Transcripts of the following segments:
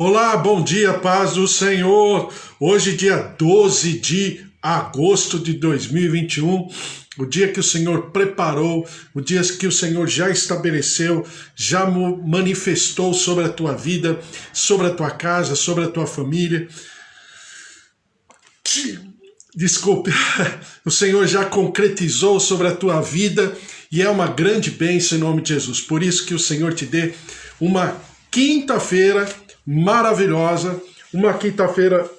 Olá, bom dia, paz do Senhor. Hoje, dia 12 de agosto de 2021, o dia que o Senhor preparou, o dia que o Senhor já estabeleceu, já manifestou sobre a tua vida, sobre a tua casa, sobre a tua família. Desculpe, o Senhor já concretizou sobre a tua vida e é uma grande bênção em nome de Jesus. Por isso que o Senhor te dê uma quinta-feira maravilhosa, uma quinta-feira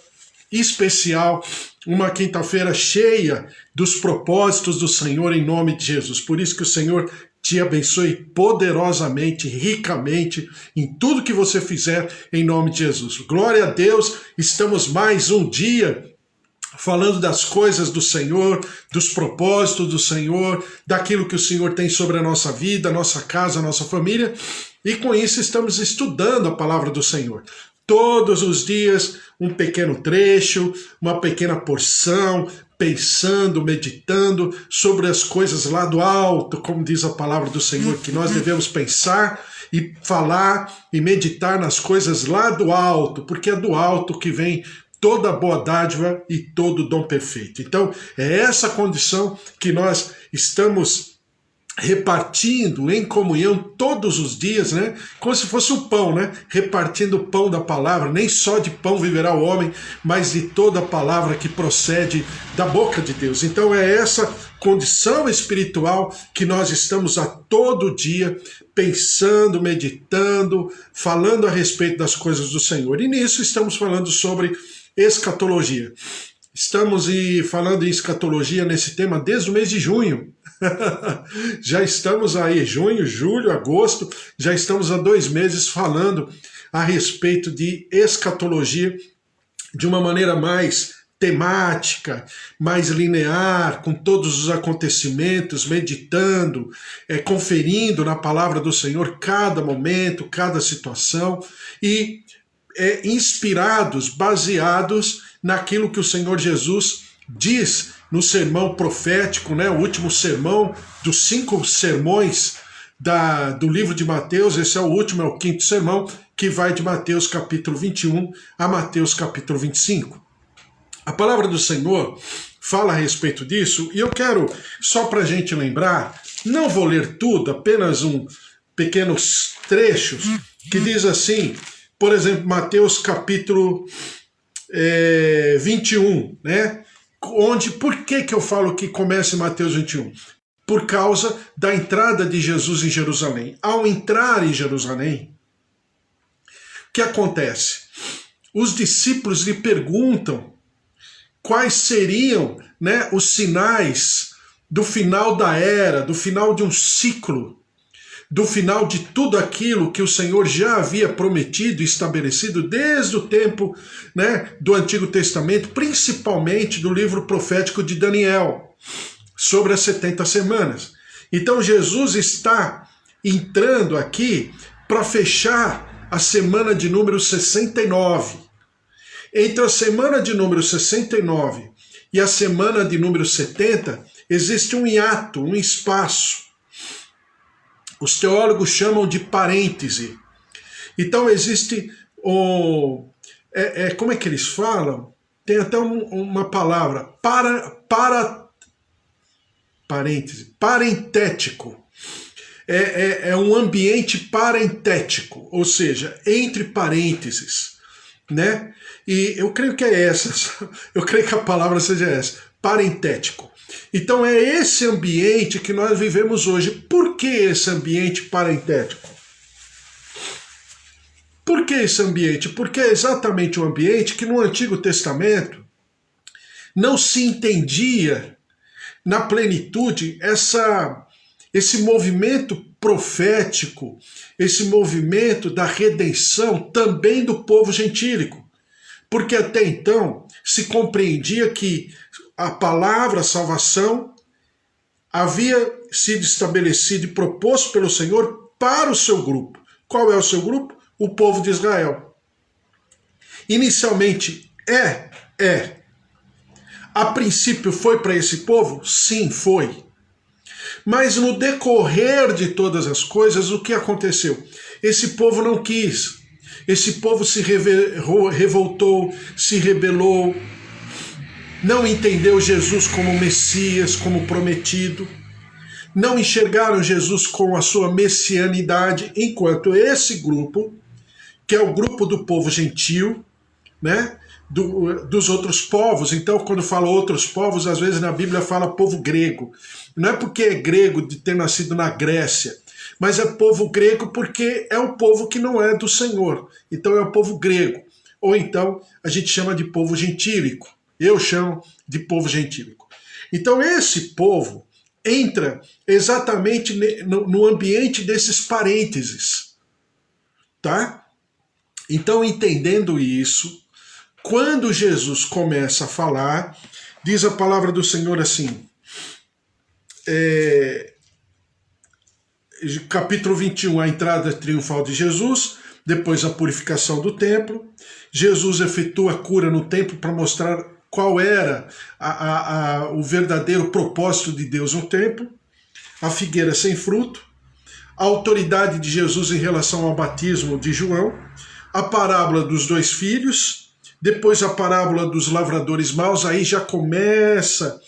especial, uma quinta-feira cheia dos propósitos do Senhor em nome de Jesus. Por isso que o Senhor te abençoe poderosamente, ricamente, em tudo que você fizer em nome de Jesus. Glória a Deus, estamos mais um dia falando das coisas do Senhor, dos propósitos do Senhor, daquilo que o Senhor tem sobre a nossa vida, a nossa casa, a nossa família, e com isso estamos estudando a palavra do Senhor. Todos os dias, um pequeno trecho, uma pequena porção, pensando, meditando sobre as coisas lá do alto, como diz a palavra do Senhor, que nós devemos pensar e falar e meditar nas coisas lá do alto, porque é do alto que vem toda boa dádiva e todo dom perfeito. Então, é essa condição que nós estamos repartindo em comunhão todos os dias, né? Como se fosse o pão, né? Repartindo o pão da palavra, nem só de pão viverá o homem, mas de toda a palavra que procede da boca de Deus. Então é essa condição espiritual que nós estamos a todo dia pensando, meditando, falando a respeito das coisas do Senhor. E nisso estamos falando sobre escatologia. Estamos falando em escatologia nesse tema desde o mês de junho. Já estamos aí, junho, julho, agosto, já estamos há 2 meses falando a respeito de escatologia de uma maneira mais temática, mais linear, com todos os acontecimentos, meditando, conferindo na palavra do Senhor cada momento, cada situação e inspirados, baseados naquilo que o Senhor Jesus diz no sermão profético, né, o último sermão dos 5 sermões do livro de Mateus. Esse é o último, é o 5º sermão, que vai de Mateus capítulo 21 a Mateus capítulo 25. A palavra do Senhor fala a respeito disso, e eu quero, só para a gente lembrar, não vou ler tudo, apenas pequenos trechos, que diz assim, por exemplo, Mateus capítulo 21, né? Por que eu falo que começa em Mateus 21? Por causa da entrada de Jesus em Jerusalém. Ao entrar em Jerusalém, o que acontece? Os discípulos lhe perguntam quais seriam, né, os sinais do final da era, do final de um ciclo, do final de tudo aquilo que o Senhor já havia prometido e estabelecido desde o tempo, né, do Antigo Testamento, principalmente do livro profético de Daniel, sobre as 70 semanas. Então Jesus está entrando aqui para fechar a semana de número 69. Entre a semana de número 69 e a semana de número 70, existe um hiato, um espaço. Os teólogos chamam de parêntese. Então existe como é que eles falam? Tem até uma palavra, parêntese, parentético. É um ambiente parentético, ou seja, entre parênteses, né? E eu creio que é essa, eu creio que a palavra seja essa, parentético. Então é esse ambiente que nós vivemos hoje. Por que esse ambiente parentético? Por que esse ambiente? Porque é exatamente o ambiente que no Antigo Testamento não se entendia na plenitude esse movimento profético, esse movimento da redenção também do povo gentílico. Porque até então se compreendia que a palavra salvação havia sido estabelecida e proposto pelo Senhor para o seu grupo. Qual é o seu grupo? O povo de Israel. Inicialmente A princípio foi para esse povo? Sim, foi. Mas no decorrer de todas as coisas, o que aconteceu? Esse povo não quis. Esse povo se revoltou, se rebelou, não entendeu Jesus como Messias, como prometido, não enxergaram Jesus com a sua messianidade, enquanto esse grupo, que é o grupo do povo gentil, né, dos outros povos. Então, quando fala outros povos, às vezes na Bíblia fala povo grego. Não é porque é grego de ter nascido na Grécia, mas é povo grego porque é o povo que não é do Senhor. Então é o povo grego. Ou então a gente chama de povo gentílico. Eu chamo de povo gentílico. Então esse povo entra exatamente no ambiente desses parênteses. Tá? Então, entendendo isso, quando Jesus começa a falar, diz a palavra do Senhor assim, capítulo 21, a entrada triunfal de Jesus, depois a purificação do templo, Jesus efetua a cura no templo para mostrar qual era o verdadeiro propósito de Deus no templo, a figueira sem fruto, a autoridade de Jesus em relação ao batismo de João, a parábola dos 2 filhos, depois a parábola dos lavradores maus, aí já começa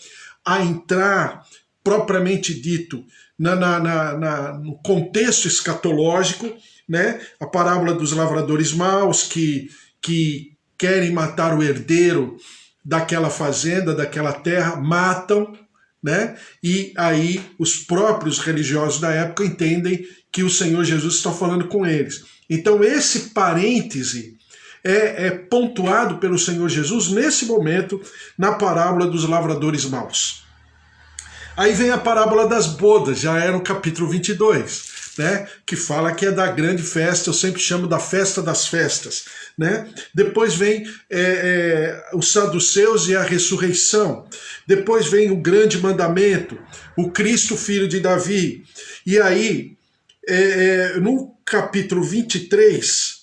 a entrar, propriamente dito, no contexto escatológico, né? A parábola dos lavradores maus que querem matar o herdeiro daquela fazenda, daquela terra, matam, né? E aí os próprios religiosos da época entendem que o Senhor Jesus está falando com eles. Então esse parêntese é pontuado pelo Senhor Jesus nesse momento na parábola dos lavradores maus. Aí vem a parábola das bodas, já era no capítulo 22, né? Que fala que é da grande festa, eu sempre chamo da festa das festas, né? Depois vem os saduceus e a ressurreição. Depois vem o grande mandamento, o Cristo filho de Davi. E aí, no capítulo 23,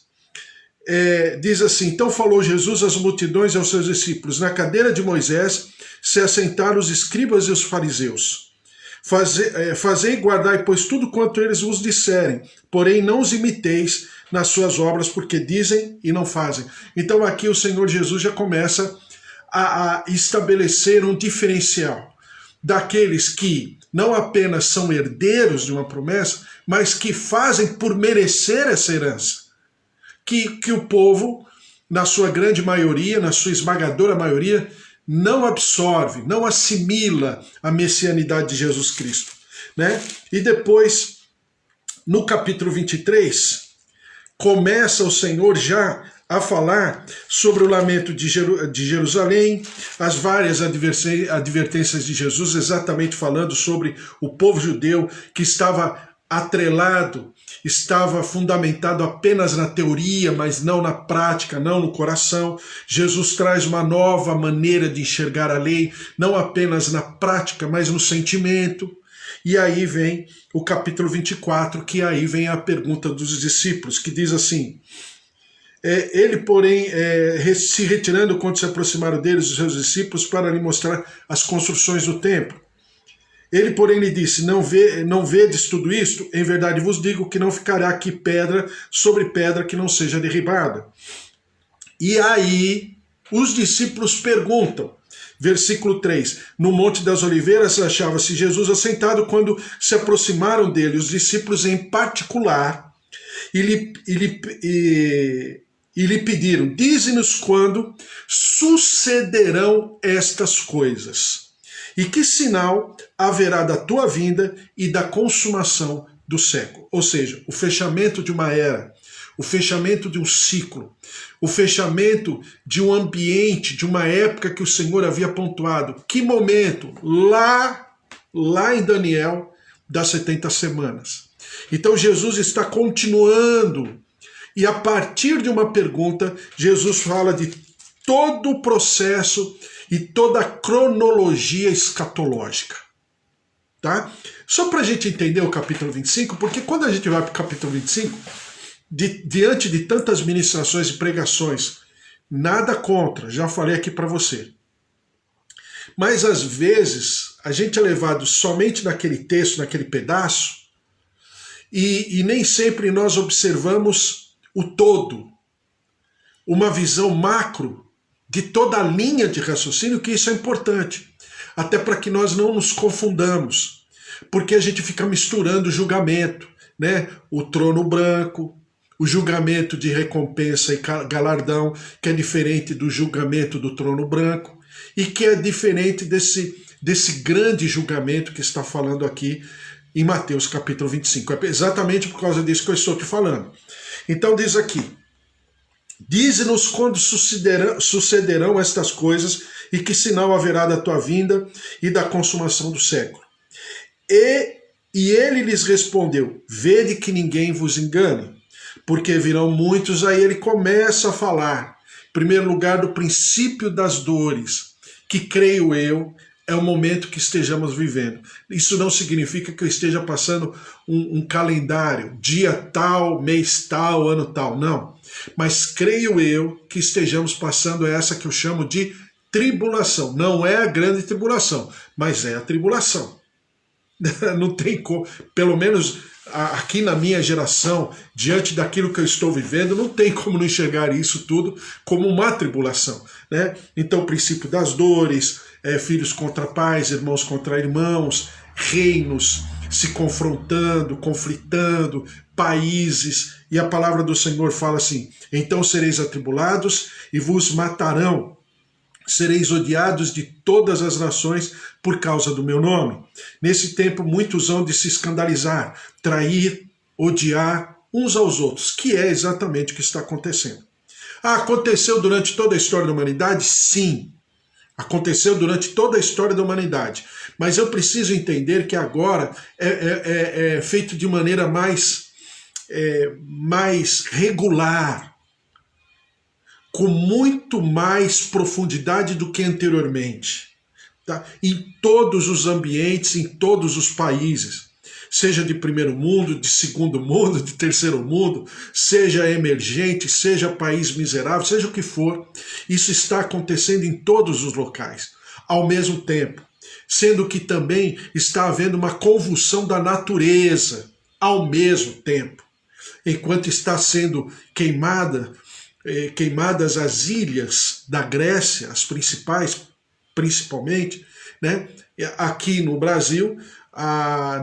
diz assim, então falou Jesus às multidões e aos seus discípulos, na cadeira de Moisés se assentaram os escribas e os fariseus. Fazei e guardai, pois, tudo quanto eles vos disserem, porém não os imiteis nas suas obras, porque dizem e não fazem. Então aqui o Senhor Jesus já começa a estabelecer um diferencial daqueles que não apenas são herdeiros de uma promessa, mas que fazem por merecer essa herança. Que o povo, na sua grande maioria, na sua esmagadora maioria, não absorve, não assimila a messianidade de Jesus Cristo, né? E depois, no capítulo 23, começa o Senhor já a falar sobre o lamento de Jerusalém, as várias advertências de Jesus, exatamente falando sobre o povo judeu que estava atrelado, estava fundamentado apenas na teoria, mas não na prática, não no coração. Jesus traz uma nova maneira de enxergar a lei, não apenas na prática, mas no sentimento. E aí vem o capítulo 24, que aí vem a pergunta dos discípulos, que diz assim, ele, porém, se retirando quando se aproximaram deles, os seus discípulos, para lhe mostrar as construções do templo. Ele, porém, lhe disse, não vedes tudo isto? Em verdade vos digo que não ficará aqui pedra sobre pedra que não seja derribada. E aí os discípulos perguntam, versículo 3, no Monte das Oliveiras achava-se Jesus assentado quando se aproximaram dele os discípulos em particular e lhe pediram, dize-nos quando sucederão estas coisas. E que sinal haverá da tua vinda e da consumação do século? Ou seja, o fechamento de uma era, o fechamento de um ciclo, o fechamento de um ambiente, de uma época que o Senhor havia pontuado. Que momento? Lá em Daniel, das 70 semanas. Então Jesus está continuando. E a partir de uma pergunta, Jesus fala de todo o processo e toda a cronologia escatológica. Tá? Só para a gente entender o capítulo 25, porque quando a gente vai para o capítulo 25, diante de tantas ministrações e pregações, nada contra, já falei aqui para você. Mas às vezes a gente é levado somente naquele texto, naquele pedaço, e nem sempre nós observamos o todo, uma visão macro de toda a linha de raciocínio, que isso é importante, até para que nós não nos confundamos, porque a gente fica misturando o julgamento, né? O trono branco, o julgamento de recompensa e galardão, que é diferente do julgamento do trono branco, e que é diferente desse grande julgamento que está falando aqui em Mateus capítulo 25. É exatamente por causa disso que eu estou te falando. Então diz aqui: dize-nos quando sucederão estas coisas e que sinal haverá da tua vinda e da consumação do século. E ele lhes respondeu: vede que ninguém vos engane, porque virão muitos. Aí ele começa a falar, em primeiro lugar, do princípio das dores, que creio eu é o momento que estejamos vivendo. Isso não significa que eu esteja passando um calendário, dia tal, mês tal, ano tal, não. Mas creio eu que estejamos passando essa que eu chamo de tribulação. Não é a grande tribulação, mas é a tribulação. Não tem como, pelo menos aqui na minha geração, diante daquilo que eu estou vivendo, não tem como não enxergar isso tudo como uma tribulação, né? Então, o princípio das dores, filhos contra pais, irmãos contra irmãos, reinos se confrontando, conflitando, países, e a palavra do Senhor fala assim: então sereis atribulados e vos matarão, sereis odiados de todas as nações por causa do meu nome. Nesse tempo muitos hão de se escandalizar, trair, odiar uns aos outros, que é exatamente o que está acontecendo. Aconteceu durante toda a história da humanidade? Sim. Aconteceu durante toda a história da humanidade. Mas eu preciso entender que agora é feito de maneira mais regular, com muito mais profundidade do que anteriormente, tá? Em todos os ambientes, em todos os países, seja de primeiro mundo, de segundo mundo, de terceiro mundo, seja emergente, seja país miserável, seja o que for, isso está acontecendo em todos os locais, ao mesmo tempo, sendo que também está havendo uma convulsão da natureza, ao mesmo tempo, enquanto está sendo queimadas as ilhas da Grécia, as principais, principalmente, né? Aqui no Brasil,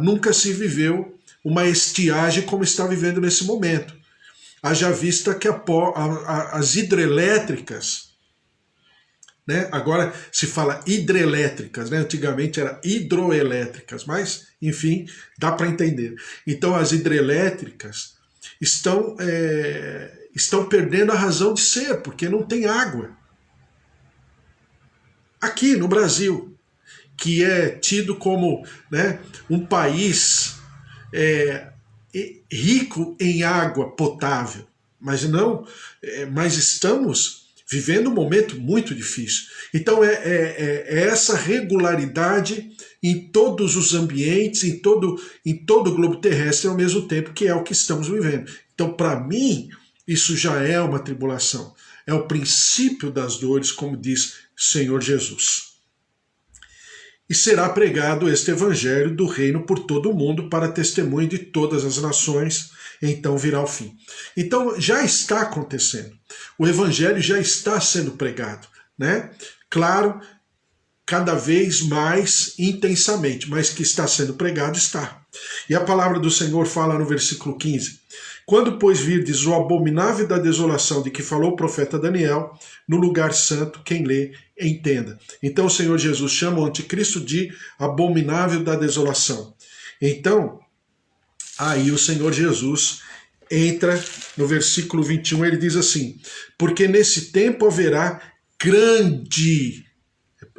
nunca se viveu uma estiagem como está vivendo nesse momento. Haja vista que as hidrelétricas, né? Agora se fala hidrelétricas, né? Antigamente era hidroelétricas, mas, enfim, dá para entender. Então as hidrelétricas estão perdendo a razão de ser, porque não tem água. Aqui no Brasil, que é tido como, né, um país rico em água potável, mas estamos vivendo um momento muito difícil. Então é essa regularidade em todos os ambientes, em todo o globo terrestre ao mesmo tempo, que é o que estamos vivendo. Então, para mim, isso já é uma tribulação. É o princípio das dores, como diz o Senhor Jesus. E será pregado este evangelho do reino por todo o mundo para testemunho de todas as nações, então virá o fim. Então já está acontecendo. O evangelho já está sendo pregado, né? Claro, cada vez mais intensamente, mas que está sendo pregado, está. E a palavra do Senhor fala no versículo 15: quando, pois, virdes o abominável da desolação de que falou o profeta Daniel, no lugar santo, quem lê, entenda. Então o Senhor Jesus chama o anticristo de abominável da desolação. Então, aí o Senhor Jesus entra no versículo 21, ele diz assim: porque nesse tempo haverá grande...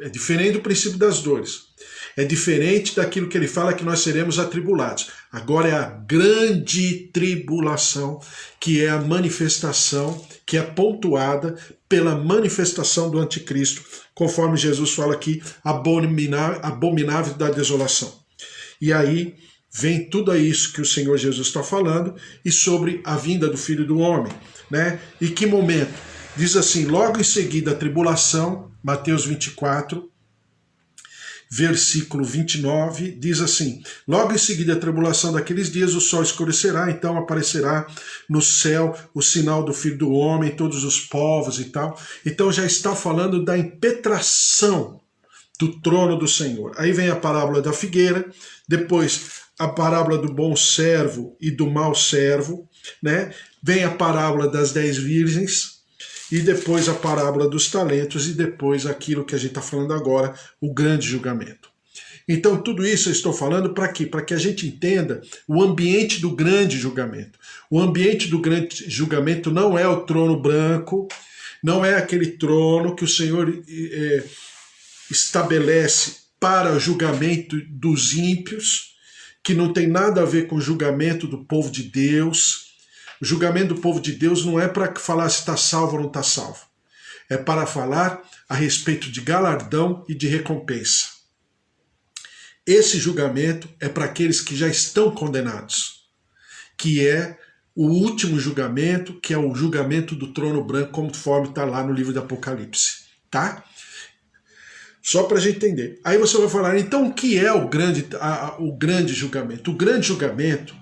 É diferente do princípio das dores. É diferente daquilo que ele fala que nós seremos atribulados. Agora é a grande tribulação, que é a manifestação, que é pontuada pela manifestação do anticristo, conforme Jesus fala aqui, abominável da desolação. E aí vem tudo isso que o Senhor Jesus está falando e sobre a vinda do Filho do Homem, né? E que momento? Diz assim, logo em seguida a tribulação, Mateus 24, versículo 29, diz assim: logo em seguida a tribulação daqueles dias, o sol escurecerá, então aparecerá no céu o sinal do Filho do Homem, todos os povos e tal. Então já está falando da impetração do trono do Senhor. Aí vem a parábola da figueira, depois a parábola do bom servo e do mau servo, né? Vem a parábola das 10 virgens, e depois a parábola dos talentos, e depois aquilo que a gente está falando agora, o grande julgamento. Então tudo isso eu estou falando para quê? Para que a gente entenda o ambiente do grande julgamento. O ambiente do grande julgamento não é o trono branco, não é aquele trono que o Senhor estabelece para o julgamento dos ímpios, que não tem nada a ver com o julgamento do povo de Deus. O julgamento do povo de Deus não é para falar se está salvo ou não está salvo. É para falar a respeito de galardão e de recompensa. Esse julgamento é para aqueles que já estão condenados, que é o último julgamento, que é o julgamento do trono branco, conforme está lá no livro do Apocalipse. Tá? Só para a gente entender. Aí você vai falar, então o que é o grande julgamento? O grande julgamento,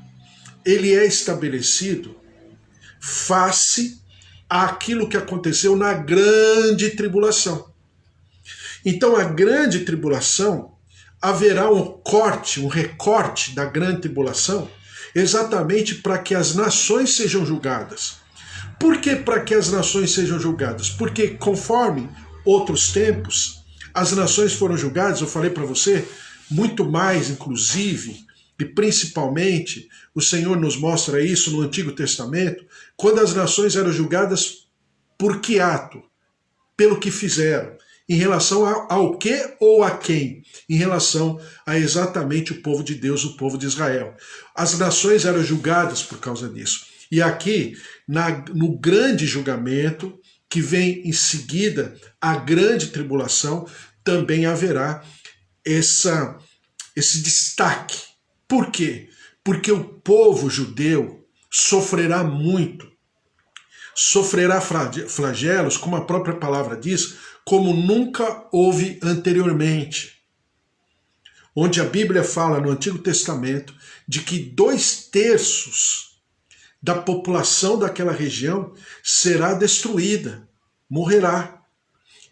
ele é estabelecido face àquilo que aconteceu na grande tribulação. Então a grande tribulação, haverá um recorte da grande tribulação, exatamente para que as nações sejam julgadas. Por que para que as nações sejam julgadas? Porque conforme outros tempos, as nações foram julgadas, eu falei para você, muito mais inclusive, e principalmente, o Senhor nos mostra isso no Antigo Testamento, quando as nações eram julgadas por que ato? Pelo que fizeram. Em relação ao que ou a quem? Em relação a exatamente o povo de Deus, o povo de Israel. As nações eram julgadas por causa disso. E aqui, no grande julgamento, que vem em seguida a grande tribulação, também haverá esse destaque. Por quê? Porque o povo judeu sofrerá muito, sofrerá flagelos, como a própria palavra diz, como nunca houve anteriormente. Onde a Bíblia fala no Antigo Testamento de que 2/3 da população daquela região será destruída, morrerá.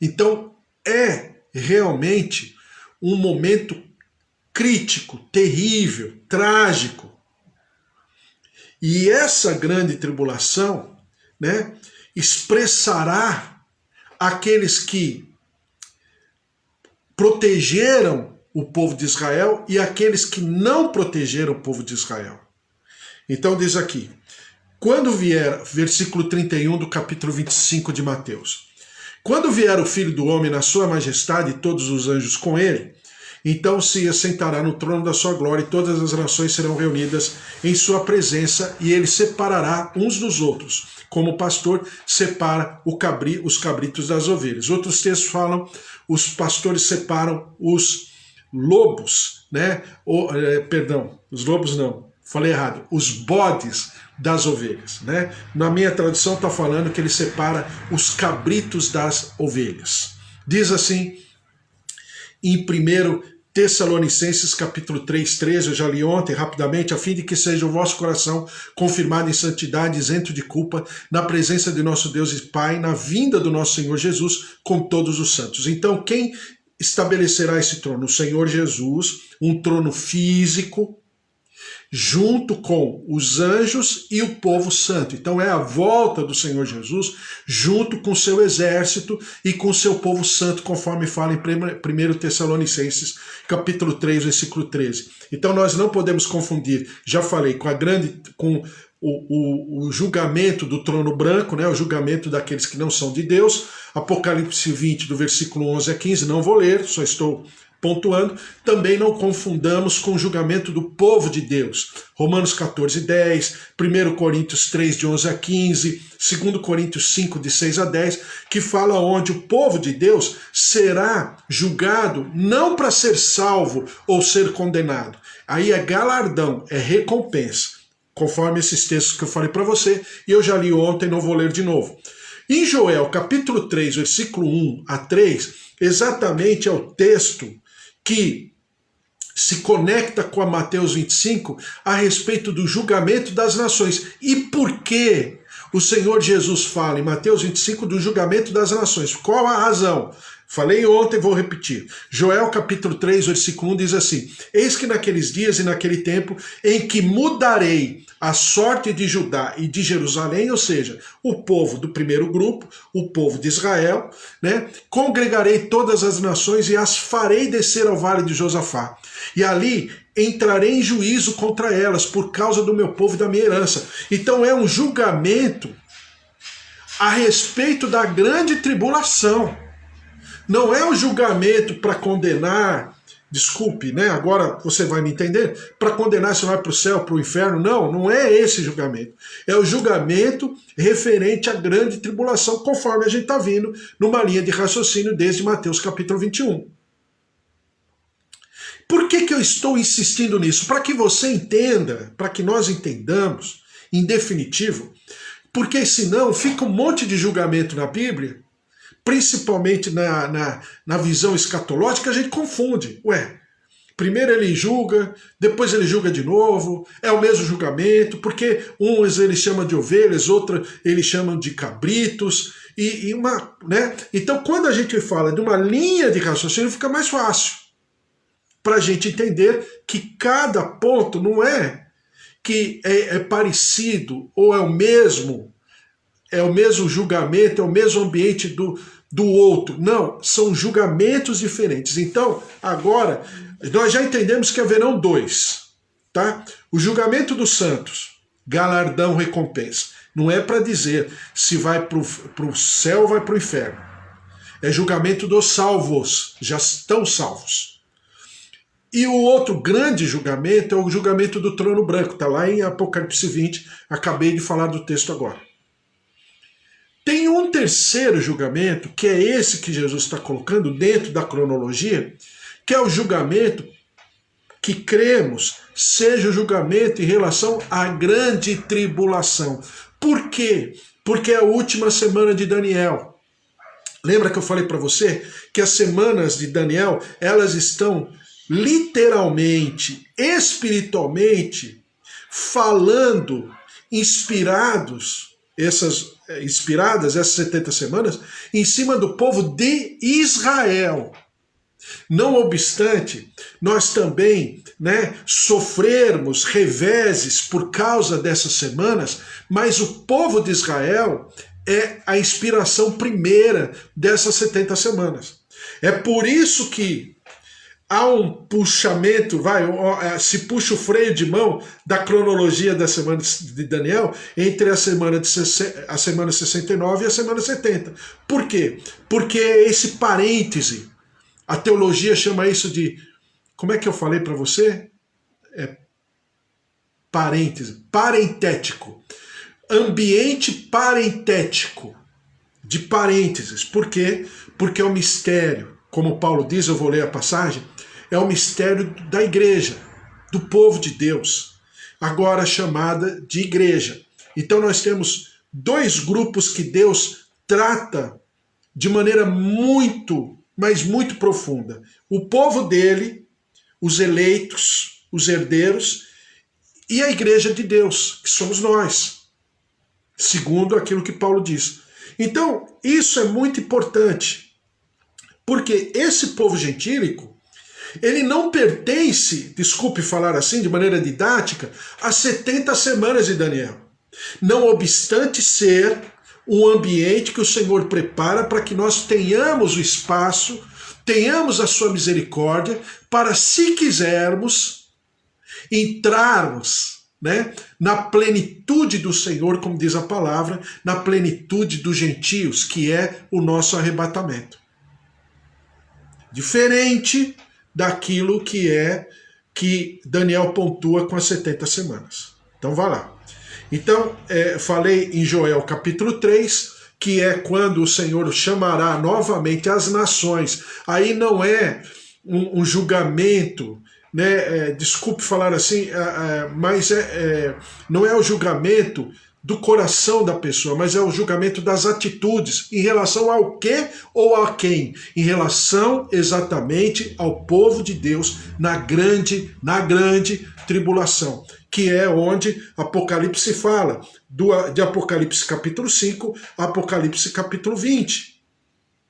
Então é realmente um momento crítico, terrível, trágico. E essa grande tribulação, né, expressará aqueles que protegeram o povo de Israel e aqueles que não protegeram o povo de Israel. Então diz aqui, quando vier, versículo 31 do capítulo 25 de Mateus, quando vier o Filho do Homem na sua majestade e todos os anjos com ele, então se assentará no trono da sua glória e todas as nações serão reunidas em sua presença e ele separará uns dos outros, como o pastor separa os cabritos das ovelhas. Outros textos falam, os pastores separam os lobos, né? Os lobos não, falei errado, os bodes das ovelhas, né? Na minha tradução está falando que ele separa os cabritos das ovelhas. Diz assim, em 1 Tessalonicenses capítulo 3:13, eu já li ontem rapidamente, a fim de que seja o vosso coração confirmado em santidade, isento de culpa, na presença de nosso Deus e Pai, na vinda do nosso Senhor Jesus com todos os santos. Então quem estabelecerá esse trono? O Senhor Jesus, um trono físico, junto com os anjos e o povo santo. Então é a volta do Senhor Jesus junto com o seu exército e com o seu povo santo, conforme fala em 1 Tessalonicenses, capítulo 3, versículo 13. Então nós não podemos confundir, já falei, com o julgamento do trono branco, né, o julgamento daqueles que não são de Deus, Apocalipse 20, do versículo 11 a 15, não vou ler, só estou pontuando. Também não confundamos com o julgamento do povo de Deus. Romanos 14:10, 1 Coríntios 3, de 11 a 15, 2 Coríntios 5, de 6 a 10, que fala onde o povo de Deus será julgado não para ser salvo ou ser condenado. Aí é galardão, é recompensa, conforme esses textos que eu falei para você, e eu já li ontem, não vou ler de novo. Em Joel, capítulo 3, versículo 1 a 3, exatamente é o texto que se conecta com a Mateus 25 a respeito do julgamento das nações. E por que o Senhor Jesus fala em Mateus 25 do julgamento das nações? Qual a razão? Falei ontem, vou repetir. Joel capítulo 3, versículo 1 diz assim: eis que naqueles dias e naquele tempo em que mudarei a sorte de Judá e de Jerusalém, ou seja, o povo do primeiro grupo, o povo de Israel, né? Congregarei todas as nações e as farei descer ao vale de Josafá. E ali entrarei em juízo contra elas por causa do meu povo e da minha herança. Então é um julgamento a respeito da grande tribulação. Não é um julgamento para condenar, desculpe, né? Agora você vai me entender, para condenar se vai para o céu, para o inferno. Não, não é esse julgamento. É o julgamento referente à grande tribulação, conforme a gente está vindo numa linha de raciocínio desde Mateus capítulo 21. Por que eu estou insistindo nisso? Para que você entenda, para que nós entendamos, em definitivo, porque senão fica um monte de julgamento na Bíblia, principalmente na visão escatológica, a gente confunde. Ué, primeiro ele julga, depois ele julga de novo, é o mesmo julgamento, porque uns ele chama de ovelhas, outros ele chama de cabritos, né? Então quando a gente fala de uma linha de raciocínio, fica mais fácil para a gente entender que cada ponto não é que é parecido ou é o mesmo julgamento, é o mesmo ambiente do outro. Não, são julgamentos diferentes. Então, agora, nós já entendemos que haverão dois. Tá? O julgamento dos santos, galardão, recompensa. Não é para dizer se vai para o céu ou vai para o inferno. É julgamento dos salvos, já estão salvos. E o outro grande julgamento é o julgamento do trono branco. Está lá em Apocalipse 20, acabei de falar do texto agora. Tem um terceiro julgamento, que é esse que Jesus está colocando dentro da cronologia, que é o julgamento que cremos seja o julgamento em relação à grande tribulação. Por quê? Porque é a última semana de Daniel. Lembra que eu falei para você que as semanas de Daniel, elas estão literalmente, espiritualmente, falando, inspiradas, essas 70 semanas, em cima do povo de Israel. Não obstante, nós também, né, sofrermos reveses por causa dessas semanas, mas o povo de Israel é a inspiração primeira dessas 70 semanas. É por isso que há um puxamento, se puxa o freio de mão da cronologia da semana de Daniel entre a semana 69 e a semana 70. Por quê? Porque é esse parêntese. A teologia chama isso de, como é que eu falei para você? É parêntese, parentético. Ambiente parentético, de parênteses. Por quê? Porque é um mistério. Como Paulo diz, eu vou ler a passagem, é o mistério da igreja, do povo de Deus, agora chamada de igreja. Então nós temos dois grupos que Deus trata de maneira muito, mas muito profunda. O povo dele, os eleitos, os herdeiros, e a igreja de Deus, que somos nós, segundo aquilo que Paulo diz. Então, isso é muito importante, porque esse povo gentílico, ele não pertence, desculpe falar assim de maneira didática, às 70 semanas de Daniel. Não obstante ser um ambiente que o Senhor prepara para que nós tenhamos o espaço, tenhamos a sua misericórdia, para, se quisermos, entrarmos, né, na plenitude do Senhor, como diz a palavra, na plenitude dos gentios, que é o nosso arrebatamento. Diferente daquilo que Daniel pontua com as 70 semanas. Então vá lá. Então, falei em Joel capítulo 3, que é quando o Senhor chamará novamente as nações. Aí não é um julgamento, né? Desculpe falar assim, mas não é o julgamento do coração da pessoa, mas é o julgamento das atitudes. Em relação ao que ou a quem? Em relação exatamente ao povo de Deus na grande tribulação, que é onde Apocalipse fala, de Apocalipse capítulo 5 a Apocalipse capítulo 20.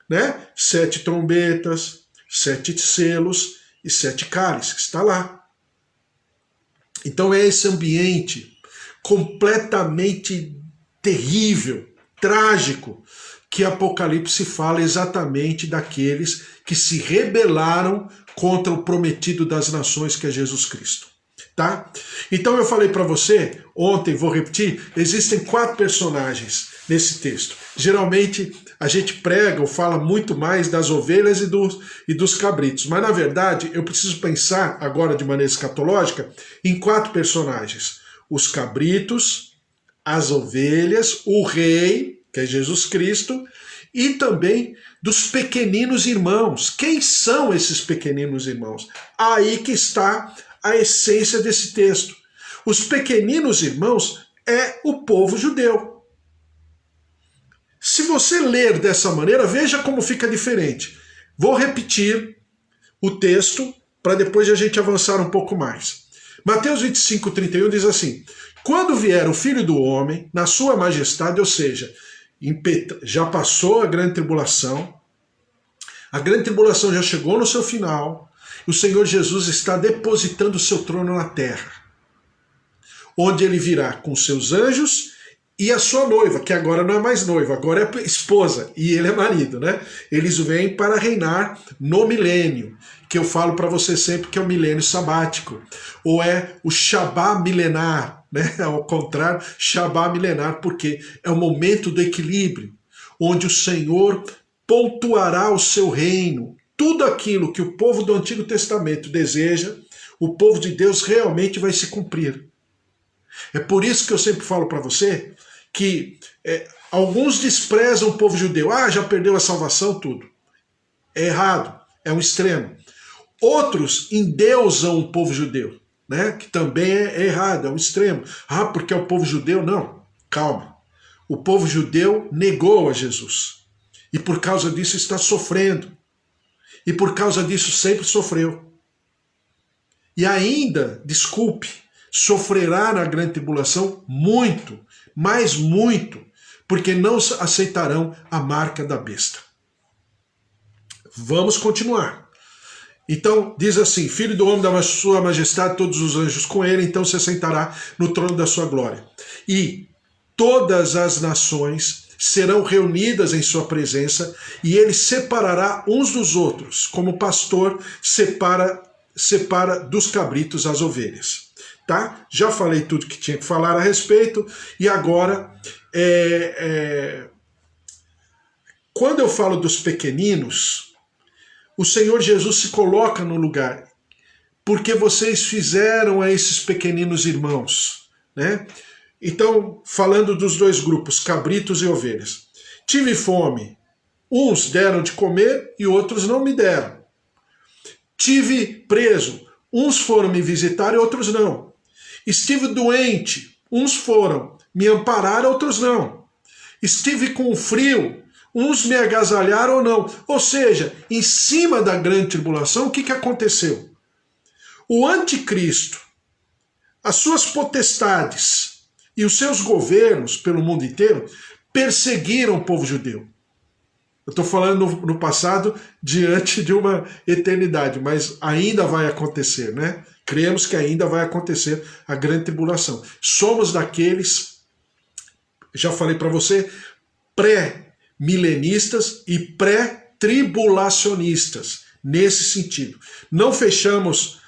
Né? 7 trombetas, 7 selos e 7 cálices, está lá. Então é esse ambiente completamente terrível, trágico, que Apocalipse fala exatamente daqueles que se rebelaram contra o prometido das nações, que é Jesus Cristo. Tá? Então eu falei para você, ontem, vou repetir, existem 4 personagens nesse texto. Geralmente a gente prega ou fala muito mais das ovelhas e dos cabritos, mas na verdade eu preciso pensar agora de maneira escatológica em 4 personagens. Os cabritos, as ovelhas, o rei, que é Jesus Cristo, e também dos pequeninos irmãos. Quem são esses pequeninos irmãos? Aí que está a essência desse texto. Os pequeninos irmãos é o povo judeu. Se você ler dessa maneira, veja como fica diferente. Vou repetir o texto para depois a gente avançar um pouco mais. Mateus 25:31 diz assim: quando vier o Filho do Homem, na sua majestade, ou seja, já passou a grande tribulação já chegou no seu final, o Senhor Jesus está depositando o seu trono na terra, onde ele virá com seus anjos e a sua noiva, que agora não é mais noiva, agora é esposa, e ele é marido, né? Eles vêm para reinar no milênio, que eu falo para você sempre que é o milênio sabático, ou é o Shabá milenar, né? Ao contrário, Shabá milenar, porque é o momento do equilíbrio, onde o Senhor pontuará o seu reino. Tudo aquilo que o povo do Antigo Testamento deseja, o povo de Deus realmente vai se cumprir. É por isso que eu sempre falo para você que alguns desprezam o povo judeu. Ah, já perdeu a salvação, tudo. É errado, é um extremo. Outros endeusam o povo judeu, né? Que também é errado, é um extremo. Ah, porque é o povo judeu? Não, calma. O povo judeu negou a Jesus. E por causa disso está sofrendo. E por causa disso sempre sofreu. E ainda, desculpe, sofrerá na grande tribulação muito, mas muito, porque não aceitarão a marca da besta. Vamos continuar. Então, diz assim: Filho do homem da sua majestade, todos os anjos com ele, então se assentará no trono da sua glória. E todas as nações serão reunidas em sua presença, e ele separará uns dos outros, como o pastor separa dos cabritos as ovelhas. Tá? Já falei tudo que tinha que falar a respeito, e agora, quando eu falo dos pequeninos, o Senhor Jesus se coloca no lugar, porque vocês fizeram a esses pequeninos irmãos, né? Então, falando dos dois grupos, cabritos e ovelhas. Tive fome, uns deram de comer e outros não me deram. Tive preso, uns foram me visitar e outros não. Estive doente, uns foram me amparar, outros não. Estive com frio, uns me agasalharam ou não. Ou seja, em cima da grande tribulação, o que aconteceu? O anticristo, as suas potestades e os seus governos pelo mundo inteiro perseguiram o povo judeu. Eu estou falando no passado diante de uma eternidade, mas ainda vai acontecer, né? Cremos que ainda vai acontecer a grande tribulação. Somos daqueles, já falei para você, pré-milenistas e pré-tribulacionistas, nesse sentido. Não fechamos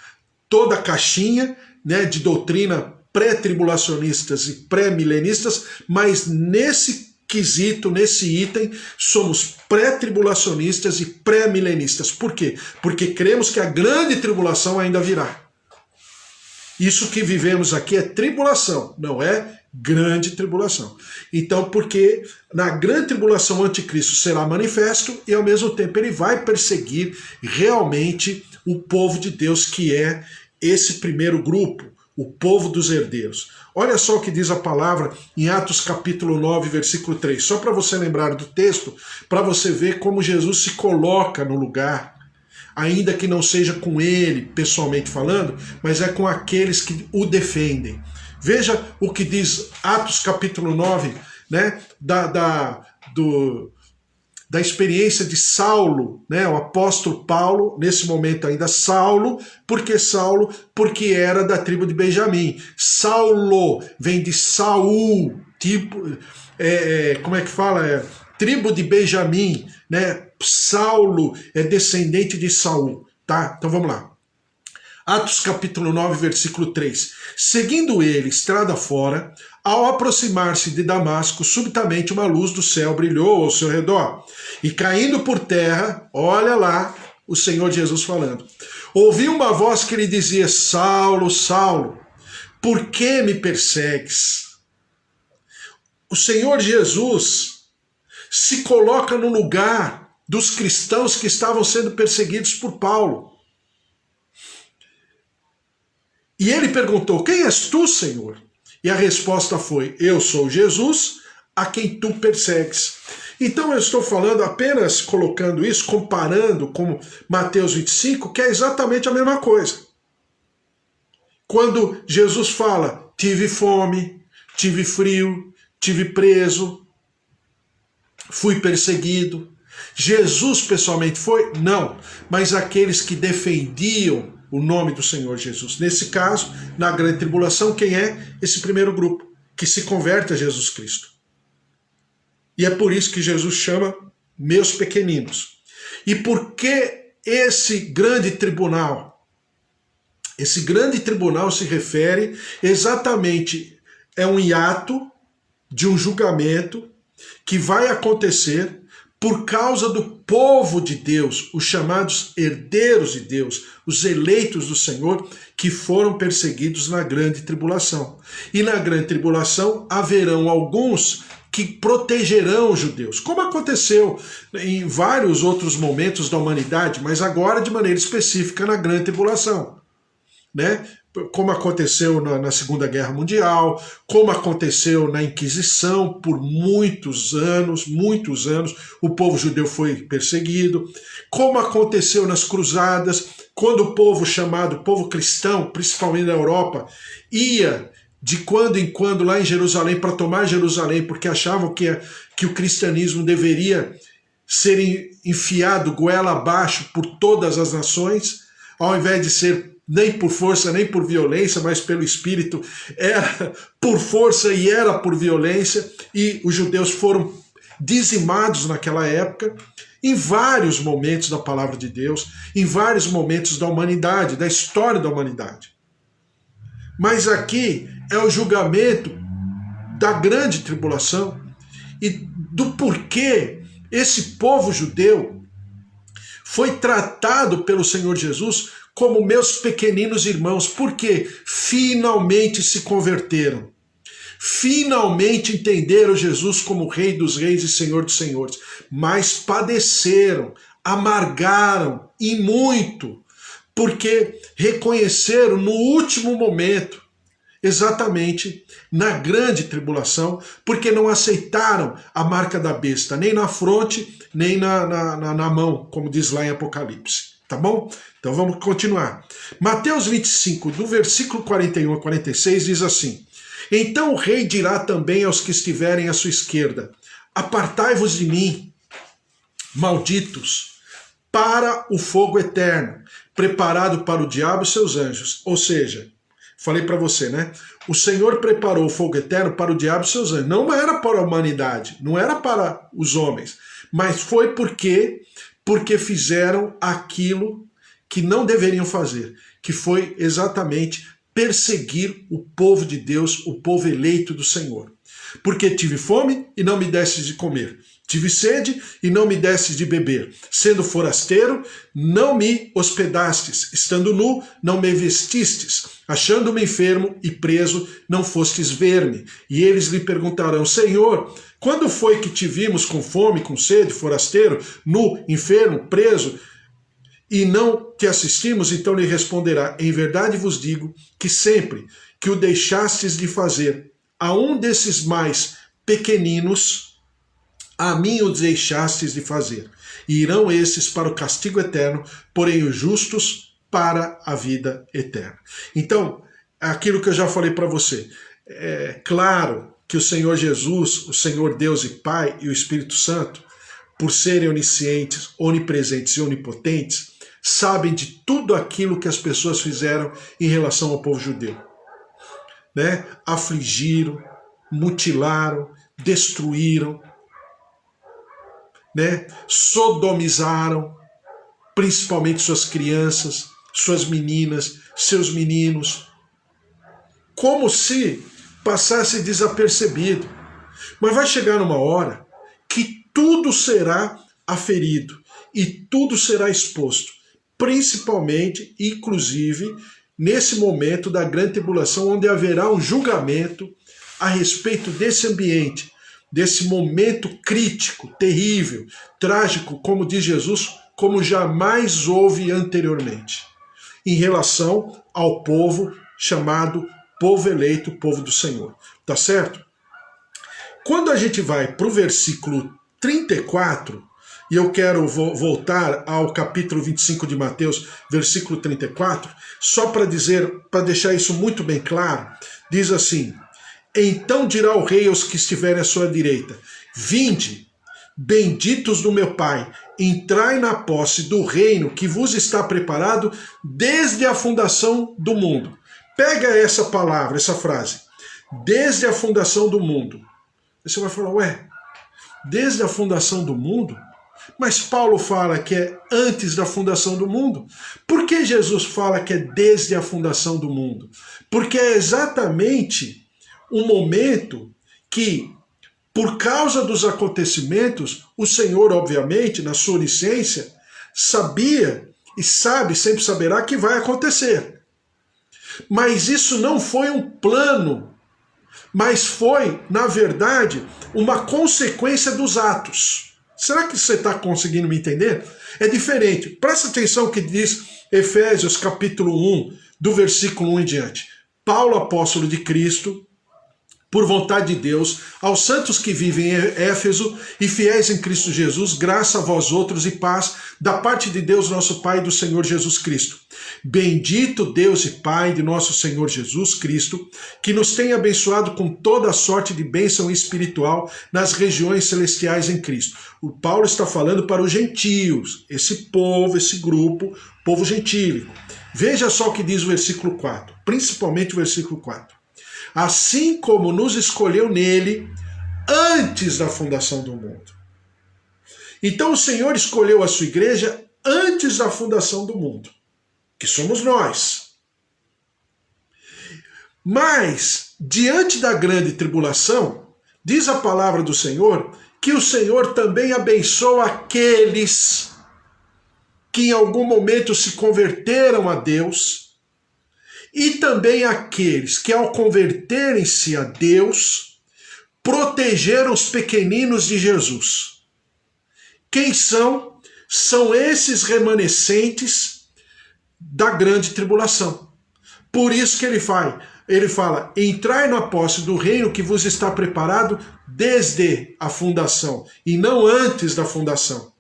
toda a caixinha, né, de doutrina pré-tribulacionistas e pré-milenistas, mas nesse quesito, nesse item, somos pré-tribulacionistas e pré-milenistas. Por quê? Porque cremos que a grande tribulação ainda virá. Isso que vivemos aqui é tribulação, não é grande tribulação. Então, porque na grande tribulação o anticristo será manifesto e ao mesmo tempo ele vai perseguir realmente o povo de Deus, que é esse primeiro grupo, o povo dos herdeiros. Olha só o que diz a palavra em Atos capítulo 9, versículo 3. Só para você lembrar do texto, para você ver como Jesus se coloca no lugar, ainda que não seja com ele, pessoalmente falando, mas é com aqueles que o defendem. Veja o que diz Atos capítulo 9, né, da experiência de Saulo, né, o apóstolo Paulo, nesse momento ainda Saulo, porque era da tribo de Benjamim. Saulo vem de Saul, tipo, como é que fala? Tribo de Benjamim, né? Saulo é descendente de Saul, tá? Então vamos lá. Atos capítulo 9, versículo 3. Seguindo ele, estrada fora, ao aproximar-se de Damasco, subitamente uma luz do céu brilhou ao seu redor. E caindo por terra, olha lá o Senhor Jesus falando. Ouviu uma voz que lhe dizia, Saulo, Saulo, por que me persegues? O Senhor Jesus se coloca no lugar dos cristãos que estavam sendo perseguidos por Paulo. E ele perguntou, quem és tu, Senhor? E a resposta foi, eu sou Jesus, a quem tu persegues. Então eu estou falando apenas colocando isso, comparando com Mateus 25, que é exatamente a mesma coisa. Quando Jesus fala, tive fome, tive frio, tive preso, fui perseguido. Jesus pessoalmente foi? Não, mas aqueles que defendiam o nome do Senhor Jesus. Nesse caso, na grande tribulação, quem é? Esse primeiro grupo, que se converte a Jesus Cristo. E é por isso que Jesus chama meus pequeninos. E por que esse grande tribunal? Esse grande tribunal se refere exatamente, é um hiato de um julgamento que vai acontecer por causa do povo de Deus, os chamados herdeiros de Deus, os eleitos do Senhor, que foram perseguidos na grande tribulação. E na grande tribulação haverão alguns que protegerão os judeus, como aconteceu em vários outros momentos da humanidade, mas agora de maneira específica na grande tribulação, né? Como aconteceu na Segunda Guerra Mundial, como aconteceu na Inquisição, por muitos anos, o povo judeu foi perseguido, como aconteceu nas Cruzadas, quando o povo chamado povo cristão, principalmente na Europa, ia de quando em quando lá em Jerusalém para tomar Jerusalém, porque achavam que o cristianismo deveria ser enfiado goela abaixo por todas as nações, ao invés de ser nem por força, nem por violência, mas pelo Espírito, era por força e era por violência, e os judeus foram dizimados naquela época, em vários momentos da palavra de Deus, em vários momentos da humanidade, da história da humanidade. Mas aqui é o julgamento da grande tribulação e do porquê esse povo judeu foi tratado pelo Senhor Jesus como meus pequeninos irmãos, porque finalmente se converteram. Finalmente entenderam Jesus como Rei dos Reis e Senhor dos Senhores, mas padeceram, amargaram e muito, porque reconheceram no último momento, exatamente na grande tribulação, porque não aceitaram a marca da besta, nem na fronte, nem na mão, como diz lá em Apocalipse. Tá bom? Então vamos continuar. Mateus 25, do versículo 41 a 46, diz assim, então o rei dirá também aos que estiverem à sua esquerda, apartai-vos de mim, malditos, para o fogo eterno, preparado para o diabo e seus anjos. Ou seja, falei para você, né? O Senhor preparou o fogo eterno para o diabo e seus anjos. Não era para a humanidade, não era para os homens, mas foi porque fizeram aquilo que não deveriam fazer, que foi exatamente perseguir o povo de Deus, o povo eleito do Senhor. Porque tive fome e não me destes de comer, tive sede e não me destes de beber, sendo forasteiro, não me hospedastes, estando nu, não me vestistes, achando-me enfermo e preso, não fostes ver-me. E eles lhe perguntarão, Senhor, quando foi que te vimos com fome, com sede, forasteiro, nu, enfermo, preso, e não te assistimos? Então lhe responderá, em verdade vos digo que sempre que o deixastes de fazer a um desses mais pequeninos, a mim o deixastes de fazer. E irão esses para o castigo eterno, porém os justos para a vida eterna. Então, aquilo que eu já falei para você, é claro que o Senhor Jesus, o Senhor Deus e Pai e o Espírito Santo, por serem oniscientes, onipresentes e onipotentes, sabem de tudo aquilo que as pessoas fizeram em relação ao povo judeu. Né? Afligiram, mutilaram, destruíram, né? Sodomizaram, principalmente suas crianças, suas meninas, seus meninos, como se passasse desapercebido. Mas vai chegar numa hora que tudo será aferido e tudo será exposto, principalmente, inclusive, nesse momento da grande tribulação, onde haverá um julgamento a respeito desse ambiente, desse momento crítico, terrível, trágico, como diz Jesus, como jamais houve anteriormente, em relação ao povo chamado povo eleito, povo do Senhor. Tá certo? Quando a gente vai para o versículo 34, e eu quero voltar ao capítulo 25 de Mateus, versículo 34, só para deixar isso muito bem claro, diz assim: então dirá o rei aos que estiverem à sua direita: vinde, benditos do meu Pai, entrai na posse do reino que vos está preparado desde a fundação do mundo. Pega essa palavra, essa frase, desde a fundação do mundo. Você vai falar, ué, desde a fundação do mundo? Mas Paulo fala que é antes da fundação do mundo. Por que Jesus fala que é desde a fundação do mundo? Porque é exatamente o momento que, por causa dos acontecimentos, o Senhor, obviamente, na sua onisciência, sabia e sabe, sempre saberá que vai acontecer. Mas isso não foi um plano, mas foi, na verdade, uma consequência dos atos. Será que você está conseguindo me entender? É diferente. Presta atenção o que diz Efésios capítulo 1, do versículo 1 em diante. Paulo, apóstolo de Cristo, por vontade de Deus, aos santos que vivem em Éfeso e fiéis em Cristo Jesus, graça a vós outros e paz da parte de Deus nosso Pai e do Senhor Jesus Cristo. Bendito Deus e Pai de nosso Senhor Jesus Cristo, que nos tem abençoado com toda a sorte de bênção espiritual nas regiões celestiais em Cristo. O Paulo está falando para os gentios, esse povo, esse grupo, povo gentílico. Veja só o que diz o versículo 4, principalmente o versículo 4. Assim como nos escolheu nele antes da fundação do mundo. Então o Senhor escolheu a sua igreja antes da fundação do mundo, que somos nós. Mas, diante da grande tribulação, diz a palavra do Senhor, que o Senhor também abençoa aqueles que em algum momento se converteram a Deus, e também aqueles que, ao converterem-se a Deus, protegeram os pequeninos de Jesus. Quem são? São esses remanescentes da grande tribulação. Por isso que ele fala, entrai na posse do reino que vos está preparado desde a fundação, e não antes da fundação,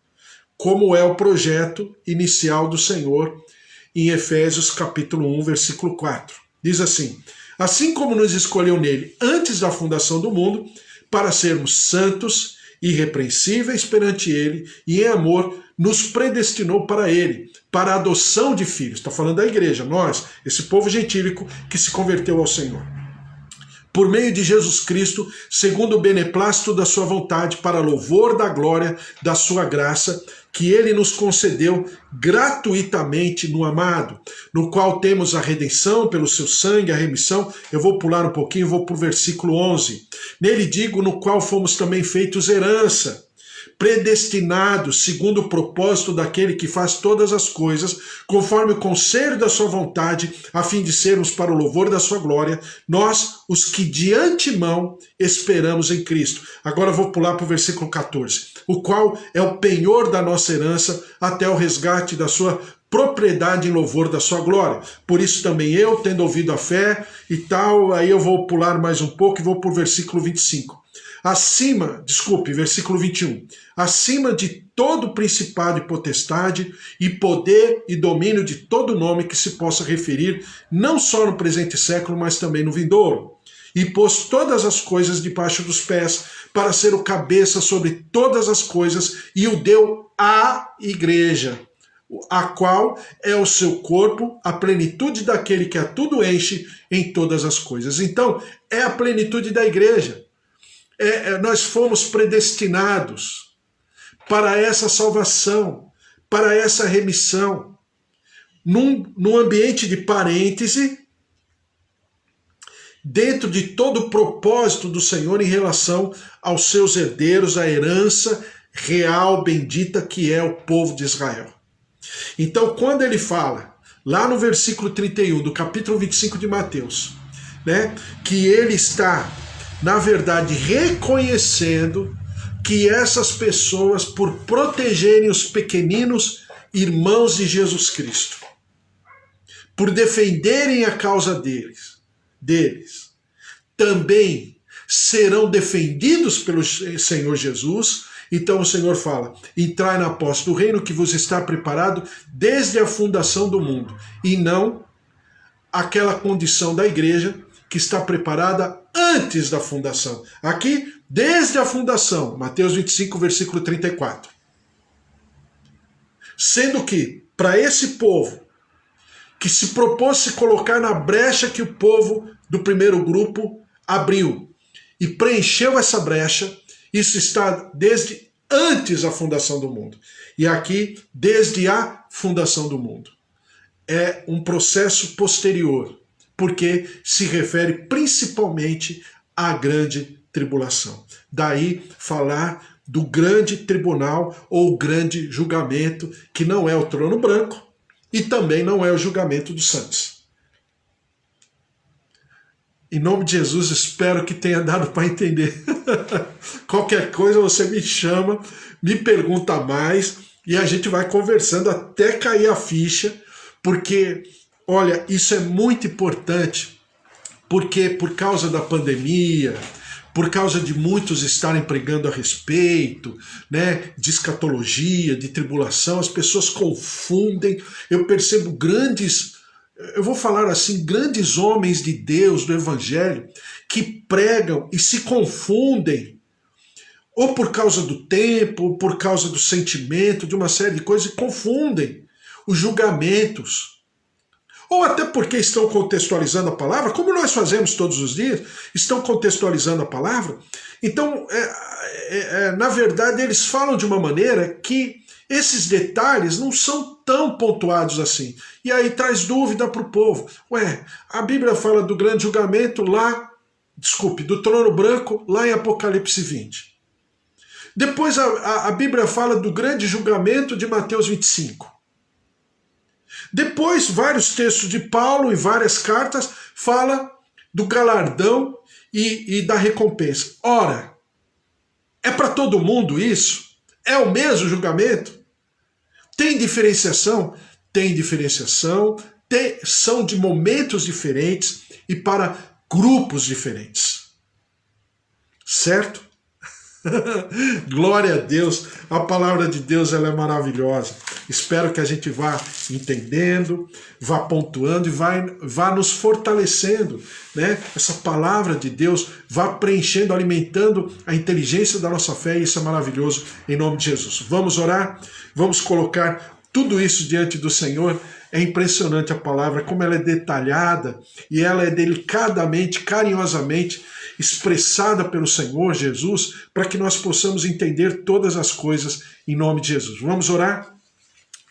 como é o projeto inicial do Senhor, em Efésios capítulo 1, versículo 4. Diz assim: assim como nos escolheu nele antes da fundação do mundo, para sermos santos, irrepreensíveis perante ele, e em amor nos predestinou para ele, para a adoção de filhos. Está falando da igreja, nós, esse povo gentílico que se converteu ao Senhor. Por meio de Jesus Cristo, segundo o beneplácito da sua vontade, para louvor da glória da sua graça, que ele nos concedeu gratuitamente no amado, no qual temos a redenção pelo seu sangue, a remissão. Eu vou pular um pouquinho, vou para o versículo 11. Nele digo, no qual fomos também feitos herança, predestinados segundo o propósito daquele que faz todas as coisas, conforme o conselho da sua vontade, a fim de sermos para o louvor da sua glória, nós, os que de antemão esperamos em Cristo. Agora eu vou pular para o versículo 14. O qual é o penhor da nossa herança até o resgate da sua propriedade em louvor da sua glória. Por isso também eu, tendo ouvido a fé e tal, aí eu vou pular mais um pouco e vou para o versículo 25. Versículo 21. Acima de todo principado e potestade, e poder e domínio de todo nome que se possa referir, não só no presente século, mas também no vindouro. E pôs todas as coisas debaixo dos pés, para ser o cabeça sobre todas as coisas, e o deu à igreja, a qual é o seu corpo, a plenitude daquele que a tudo enche em todas as coisas. Então, é a plenitude da igreja. Nós fomos predestinados para essa salvação, para essa remissão, num ambiente de parêntese, dentro de todo o propósito do Senhor em relação aos seus herdeiros, a herança real, bendita, que é o povo de Israel. Então, quando ele fala, lá no versículo 31 do capítulo 25 de Mateus, né, que ele está, na verdade, reconhecendo que essas pessoas, por protegerem os pequeninos irmãos de Jesus Cristo, por defenderem a causa deles, também serão defendidos pelo Senhor Jesus. Então o Senhor fala: entrai na posse do reino que vos está preparado desde a fundação do mundo, e não aquela condição da igreja que está preparada antes da fundação. Aqui, desde a fundação, Mateus 25, versículo 34. Sendo que, para esse povo, que se propôs se colocar na brecha que o povo do primeiro grupo abriu, e preencheu essa brecha, isso está desde antes da fundação do mundo. E aqui, desde a fundação do mundo. É um processo posterior, porque se refere principalmente à grande tribulação. Daí falar do grande tribunal ou grande julgamento, que não é o trono branco e também não é o julgamento dos santos. Em nome de Jesus, espero que tenha dado para entender. Qualquer coisa você me chama, me pergunta mais e a gente vai conversando até cair a ficha, porque, olha, isso é muito importante, porque por causa da pandemia, por causa de muitos estarem pregando a respeito, né, de escatologia, de tribulação, as pessoas confundem. Eu percebo grandes homens de Deus, do Evangelho, que pregam e se confundem, ou por causa do tempo, ou por causa do sentimento, de uma série de coisas, e confundem os julgamentos. Ou até porque estão contextualizando a palavra, como nós fazemos todos os dias, estão contextualizando a palavra. Então, na verdade, eles falam de uma maneira que esses detalhes não são tão pontuados assim. E aí traz dúvida para o povo. A Bíblia fala do grande julgamento do trono branco, lá em Apocalipse 20. Depois a Bíblia fala do grande julgamento de Mateus 25. Depois, vários textos de Paulo e várias cartas fala do galardão e da recompensa. Ora, é para todo mundo isso? É o mesmo julgamento? Tem diferenciação? Tem diferenciação, são de momentos diferentes e para grupos diferentes. Certo? Glória a Deus, a palavra de Deus ela é maravilhosa. Espero que a gente vá entendendo, vá pontuando e vá nos fortalecendo, né? Essa palavra de Deus vá preenchendo, alimentando a inteligência da nossa fé, e isso é maravilhoso, em nome de Jesus. Vamos orar, vamos colocar tudo isso diante do Senhor. É impressionante a palavra, como ela é detalhada e ela é delicadamente, carinhosamente expressada pelo Senhor Jesus, para que nós possamos entender todas as coisas em nome de Jesus. Vamos orar?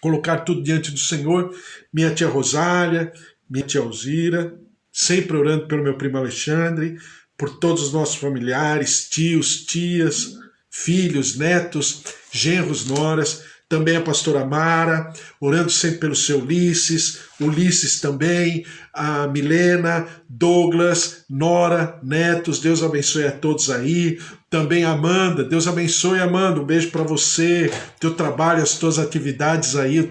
Colocar tudo diante do Senhor. Minha tia Rosália, minha tia Alzira, sempre orando pelo meu primo Alexandre, por todos os nossos familiares, tios, tias, filhos, netos, genros, noras, também a pastora Mara, orando sempre pelo seu Ulisses também, a Milena, Douglas, Nora, netos, Deus abençoe a todos aí. Também a Amanda, Deus abençoe, Amanda, um beijo para você, teu trabalho, as tuas atividades aí, o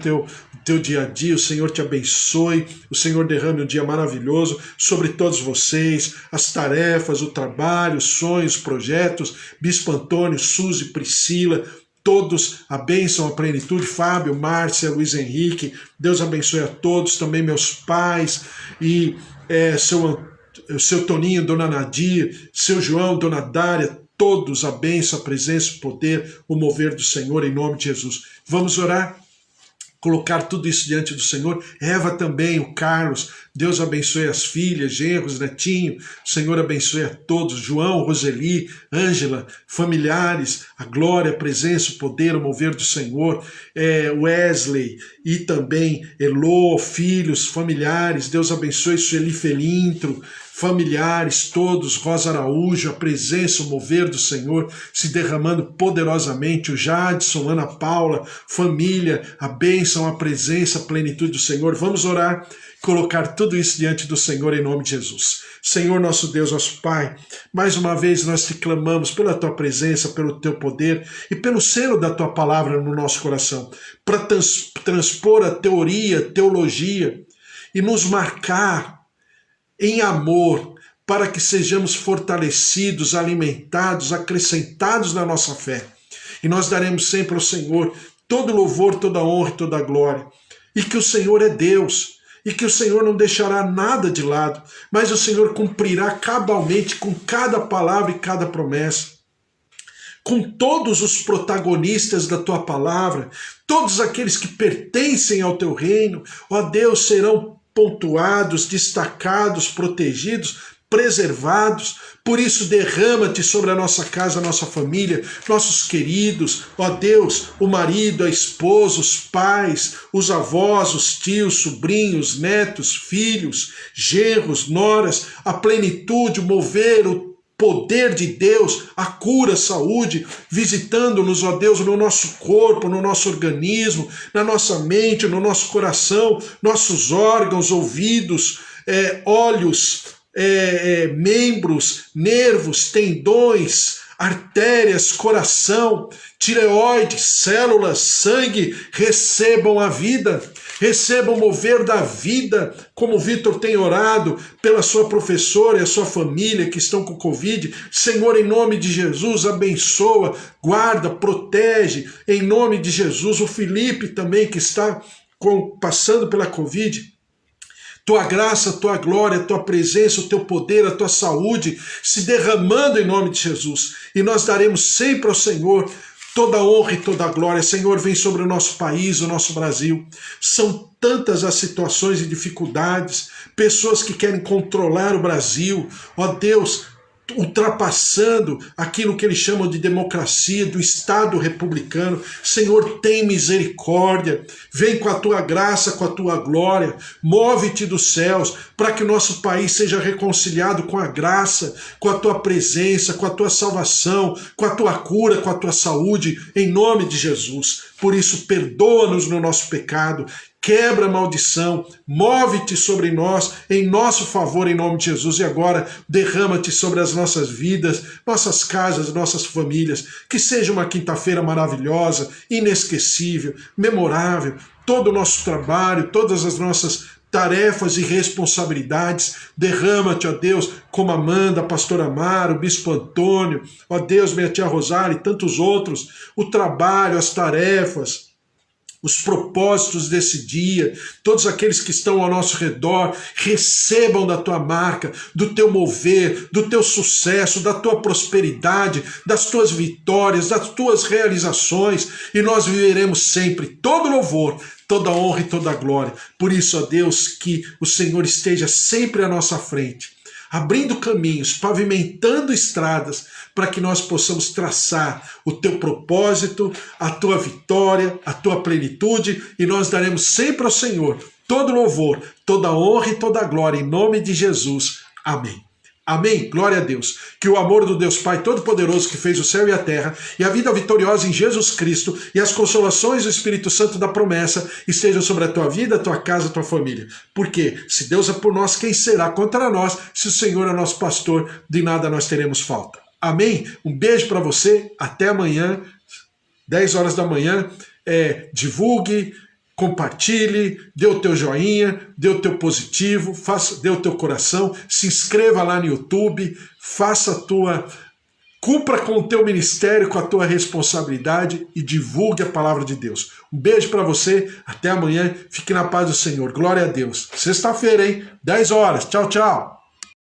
teu dia a dia, o Senhor te abençoe, o Senhor derrame um dia maravilhoso sobre todos vocês, as tarefas, o trabalho, os sonhos, projetos, Bispo Antônio, Suzy, Priscila, todos, a bênção, a plenitude, Fábio, Márcia, Luiz Henrique, Deus abençoe a todos, também meus pais e seu Toninho, Dona Nadir, seu João, Dona Dária, todos a bênção, a presença, o poder, o mover do Senhor em nome de Jesus. Vamos orar? Colocar tudo isso diante do Senhor. Eva também, o Carlos, Deus abençoe as filhas, genros, netinho, o Senhor abençoe a todos, João, Roseli, Ângela, familiares, a glória, a presença, o poder, o mover do Senhor, Wesley e também Elô, filhos, familiares, Deus abençoe Sueli Felintro, familiares todos, Rosa Araújo, a presença, o mover do Senhor se derramando poderosamente, o Jadson, Ana Paula, família, a bênção, a presença, a plenitude do Senhor. Vamos orar, colocar tudo isso diante do Senhor em nome de Jesus. Senhor, nosso Deus, nosso Pai, mais uma vez nós te clamamos pela tua presença, pelo teu poder e pelo selo da tua palavra no nosso coração, para transpor a teoria, teologia e nos marcar em amor, para que sejamos fortalecidos, alimentados, acrescentados na nossa fé. E nós daremos sempre ao Senhor todo louvor, toda honra e toda glória. E que o Senhor é Deus, e que o Senhor não deixará nada de lado, mas o Senhor cumprirá cabalmente com cada palavra e cada promessa. Com todos os protagonistas da tua palavra, todos aqueles que pertencem ao teu reino, ó Deus, serão pontuados, destacados, protegidos, preservados. Por isso derrama-te sobre a nossa casa, a nossa família, nossos queridos, ó Deus, o marido, a esposa, os pais, os avós, os tios, sobrinhos, netos, filhos, genros, noras, a plenitude, o mover, o poder de Deus, a cura, a saúde, visitando-nos, ó Deus, no nosso corpo, no nosso organismo, na nossa mente, no nosso coração, nossos órgãos, ouvidos, olhos, membros, nervos, tendões, artérias, coração, tireoide, células, sangue, recebam a vida, recebam o mover da vida, como o Vitor tem orado pela sua professora e a sua família que estão com Covid. Senhor, em nome de Jesus, abençoa, guarda, protege, em nome de Jesus, o Felipe também que está passando pela Covid. Tua graça, tua glória, tua presença, o teu poder, a tua saúde se derramando em nome de Jesus. E nós daremos sempre ao Senhor toda a honra e toda a glória. Senhor, vem sobre o nosso país, o nosso Brasil. São tantas as situações e dificuldades, pessoas que querem controlar o Brasil. Ó Deus, ultrapassando aquilo que eles chamam de democracia, do Estado republicano. Senhor, tem misericórdia, vem com a tua graça, com a tua glória, move-te dos céus, para que o nosso país seja reconciliado com a graça, com a tua presença, com a tua salvação, com a tua cura, com a tua saúde, em nome de Jesus. Por isso, perdoa-nos no nosso pecado, quebra a maldição, move-te sobre nós, em nosso favor, em nome de Jesus. E agora, derrama-te sobre as nossas vidas, nossas casas, nossas famílias. Que seja uma quinta-feira maravilhosa, inesquecível, memorável. Todo o nosso trabalho, todas as nossas tarefas e responsabilidades. Derrama-te, ó Deus, como Amanda, Pastor Amaro, Bispo Antônio, ó Deus, minha tia Rosália e tantos outros. O trabalho, as tarefas, os propósitos desse dia, todos aqueles que estão ao nosso redor, recebam da tua marca, do teu mover, do teu sucesso, da tua prosperidade, das tuas vitórias, das tuas realizações, e nós viveremos sempre todo louvor, toda honra e toda glória. Por isso, ó Deus, que o Senhor esteja sempre à nossa frente, abrindo caminhos, pavimentando estradas, para que nós possamos traçar o teu propósito, a tua vitória, a tua plenitude, e nós daremos sempre ao Senhor todo louvor, toda honra e toda glória, em nome de Jesus. Amém. Amém? Glória a Deus. Que o amor do Deus Pai Todo-Poderoso, que fez o céu e a terra, e a vida vitoriosa em Jesus Cristo, e as consolações do Espírito Santo da promessa, estejam sobre a tua vida, a tua casa, a tua família. Porque se Deus é por nós, quem será contra nós? Se o Senhor é nosso pastor, de nada nós teremos falta. Amém? Um beijo para você, até amanhã, 10 horas da manhã. Divulgue, compartilhe, dê o teu joinha, dê o teu positivo, dê o teu coração, se inscreva lá no YouTube, cumpra com o teu ministério, com a tua responsabilidade e divulgue a palavra de Deus. Um beijo para você, até amanhã, fique na paz do Senhor, glória a Deus. Sexta-feira, hein? 10 horas, tchau, tchau.